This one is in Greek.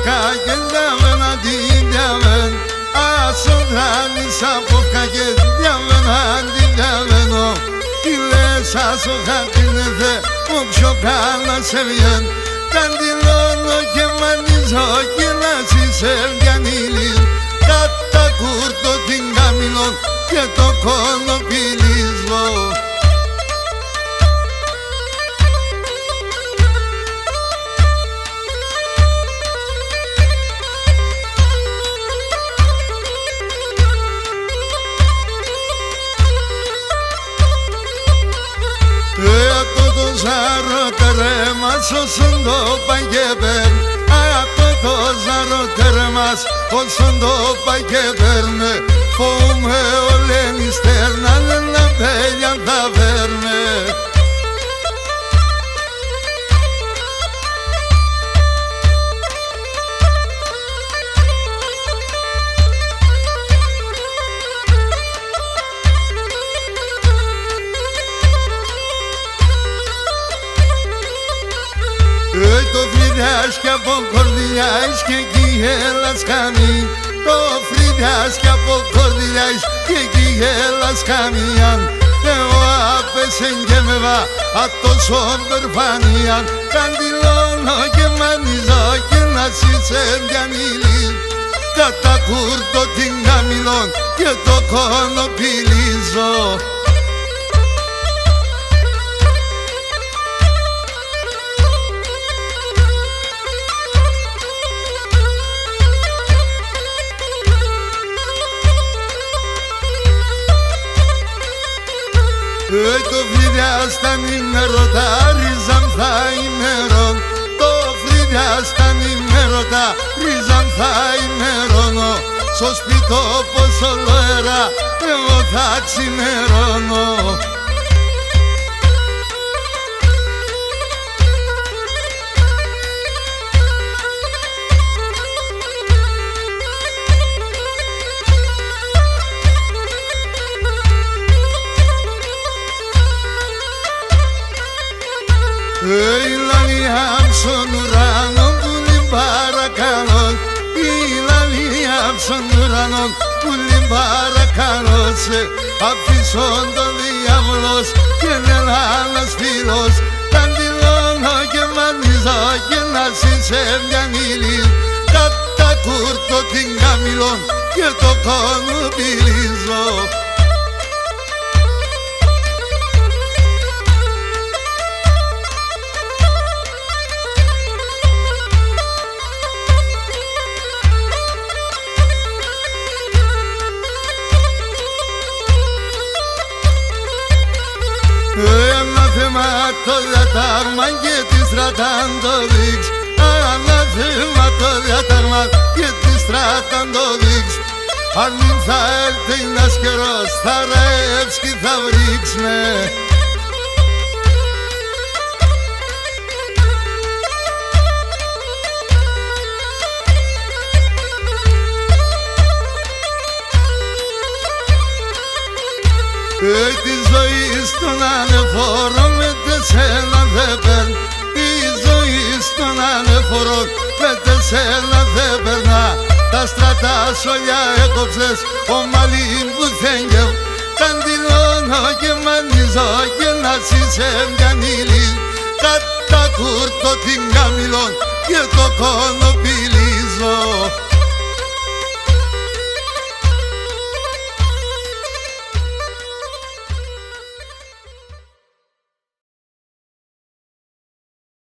και διάβεν αντιδιάβεν Άσον τράνεις από και διάβεν αντιδιάβενο Τι λες άσο χατίνεται που πιο καλά σε βγεν Καντιλώνω και μανίζω και να σε διανύλεις Κατά κούρτο την καμιλόν και το κονοπιλίζω Ζαροτερέμας όσον το παγεύεν Αυτό το ζαροτερέμας όσον το παγεύερνε Φοβούμαι ολένη στέρνα λένα βέλια θα βέρνε Το φρυδιάς κι από κορδιλιάς και εκεί έλας κάνει Το φρυδιάς κι από κορδιλιάς και εκεί έλας καμιάν Εγώ άπεσεν και με βα ατόσον περφάνιαν Καντιλώνω και μανίζω και να σε διανύλεις Κατά κούρτο την καμιλόν και το κονοπιλίζω Το φρυδιάς τα νημερωτά ρίζαν θα ημερών Το φρυδιάς τα νημερωτά ρίζαν θα ημερώνω Στο σπιτό πως ολοέρα εγώ θα ξημερώνω Η λαλία στον ουρανό που παρακαλώ Η λαλία στον ουρανό που παρακαλώ Σε αφήσον τον διάβολος και ένας φίλος Καντιλώνω και μανίζω και να σε διανύλεις Κατά κούρτο την καμιλόν και το κονοπιλίζω Ανάθεμα το διατάγμα και τη στρατάν το δείξ Ανάθεμα το διατάγμα και τη στρατάν το δείξ Αν μην θα έρθει ένας καιρός θα ρεύς και θα βρίξουμε Τη ζωή στον ανεφόρο με τεσσένα δεν παίρν Η ζωή στον ανεφόρο με τεσσένα δεν περνά Τα στρατά σολιά έκοψες ο μαλλίν που θέγγευ Καντιλώνω και μανίζω και να σε διανύλεις Κατά κούρτο την καμιλόν και το κονοπιλίζω